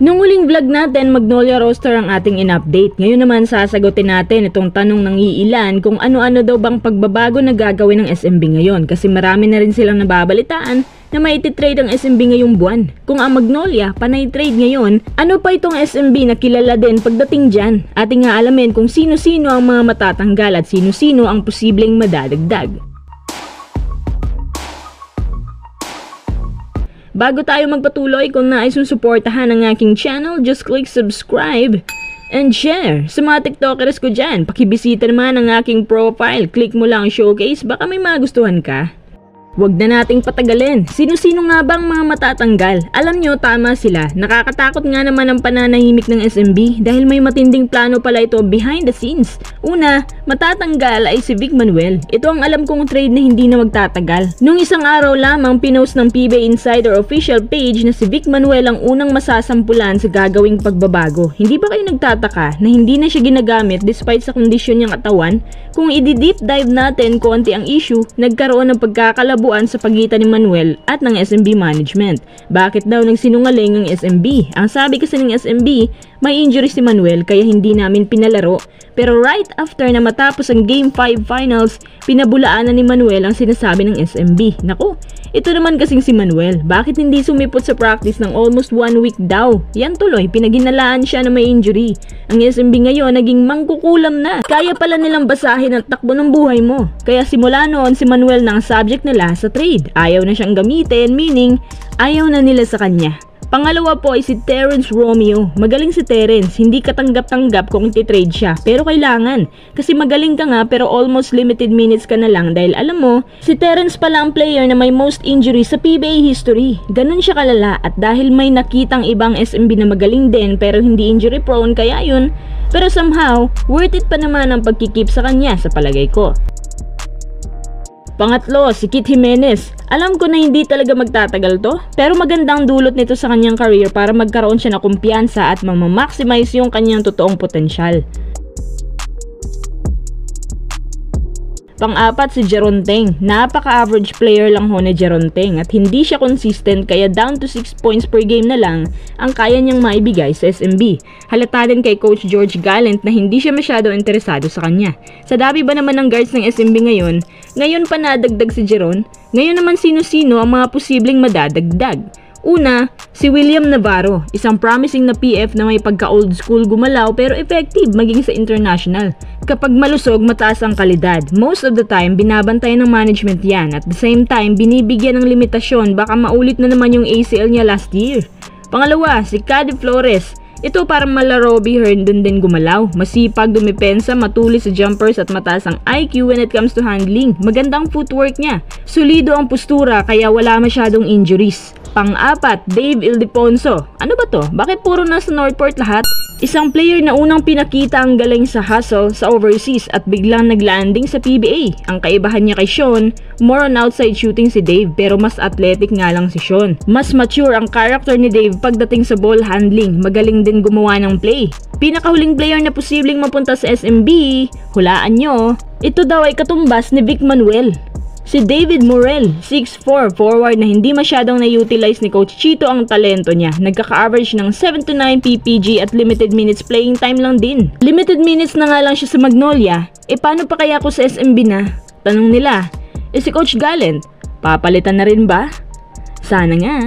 Nung huling vlog natin, Magnolia roster ang ating in-update. Ngayon naman sasagutin natin itong tanong ng iilan kung ano-ano daw bang pagbabago na gagawin ng SMB ngayon kasi marami na rin silang nababalitaan na may iti-trade ang SMB ngayong buwan. Kung ang Magnolia panay trade ngayon, ano pa itong SMB na kilala din pagdating dyan? Ating nga alamin kung sino-sino ang mga matatanggal at sino-sino ang posibleng madadagdag. Bago tayo magpatuloy, kung nais mong suportahan ang aking channel, just click subscribe and share. Sa mga tiktokers ko dyan, pakibisita naman ang aking profile. Click mo lang showcase, baka may magustuhan ka. Huwag na nating patagalin. Sino-sino nga bang mga matatanggal? Alam nyo, tama sila. Nakakatakot nga naman ang pananahimik ng SMB dahil may matinding plano pala ito behind the scenes. Una, matatanggal ay si Vic Manuel. Ito ang alam kong trade na hindi na magtatagal. Nung isang araw lamang, pinost ng PBA Insider official page na si Vic Manuel ang unang masasampulan sa gagawing pagbabago. Hindi ba kayo nagtataka na hindi na siya ginagamit despite sa kondisyon niyang katawan? Kung i-deep dive natin konti ang issue, nagkaroon ng pagkakalabuan sa pagitan ni Manuel at ng SMB management. Bakit daw nagsinungaling ang SMB? Ang sabi kasi ng SMB, may injury si Manuel kaya hindi namin pinalaro. Pero right after na matapos ang Game 5 Finals, pinabulaanan ni Manuel ang sinasabi ng SMB. Naku, ito naman kasing si Manuel. Bakit hindi sumipot sa practice ng almost 1 week daw? Yan tuloy, pinaginalaan siya na may injury. Ang SMB ngayon naging mangkukulam na. Kaya pala nilang basahin ang takbo ng buhay mo. Kaya simula noon si Manuel na ang subject nila sa trade. Ayaw na siyang gamitin, meaning ayaw na nila sa kanya. Pangalawa po ay si Terrence Romeo. Magaling si Terrence, hindi katanggap-tanggap kung iti-trade siya. Pero kailangan, kasi magaling ka nga pero almost limited minutes ka na lang dahil alam mo, si Terrence pala ang player na may most injuries sa PBA history. Ganun siya kalala at dahil may nakitang ibang SMB na magaling din pero hindi injury prone kaya yun. Pero somehow, worth it pa naman ang pagkikip sa kanya sa palagay ko. Pangatlo, si Kit Jimenez. Alam ko na hindi talaga magtatagal to, pero magandang dulot nito sa kanyang career para magkaroon siya ng kumpiyansa at mamaximize yung kanyang totoong potensyal. Pang-apat, si Jeronteng. Napaka-average player lang ho ni Jeronteng at hindi siya consistent kaya down to 6 points per game na lang ang kaya niyang maibigay sa SMB. Halata din kay Coach George Gallant na hindi siya masyado interesado sa kanya. Sa dami ba naman ng guards ng SMB ngayon pa nadagdag si Jeron? Ngayon naman sino-sino ang mga posibleng madadagdag? Una, si William Navarro, isang promising na PF na may pagka-old school gumalaw pero effective maging sa international. Kapag malusog, mataas ang kalidad. Most of the time, binabantayan ng management yan. At the same time, binibigyan ng limitasyon baka maulit na naman yung ACL niya last year. Pangalawa, si Cady Flores. Ito para mala Robbie Herndon din gumalaw. Masipag, dumipensa, matulis sa jumpers at mataas ang IQ when it comes to handling. Magandang footwork niya. Solido ang postura kaya wala masyadong injuries. Pang-apat, Dave Ildefonso. Ano ba to? Bakit puro nasa Northport lahat? Isang player na unang pinakita ang galing sa hustle sa overseas at biglang naglanding sa PBA. Ang kaibahan niya kay Sean, more on outside shooting si Dave pero mas athletic nga lang si Sean. Mas mature ang character ni Dave pagdating sa ball handling. Magaling din gumawa ng play. Pinakahuling player na posibleng mapunta sa SMB, hulaan nyo, ito daw ay katumbas ni Vic Manuel. Si David Morel, 6'4", forward na hindi masyadong na-utilize ni Coach Chito ang talento niya. Nagkaka-average ng 7 to 9 PPG at limited minutes playing time lang din. Limited minutes na nga lang siya sa Magnolia, paano pa kaya ako sa SMB na? Tanong nila, si Coach Gallant, papalitan na rin ba? Sana nga.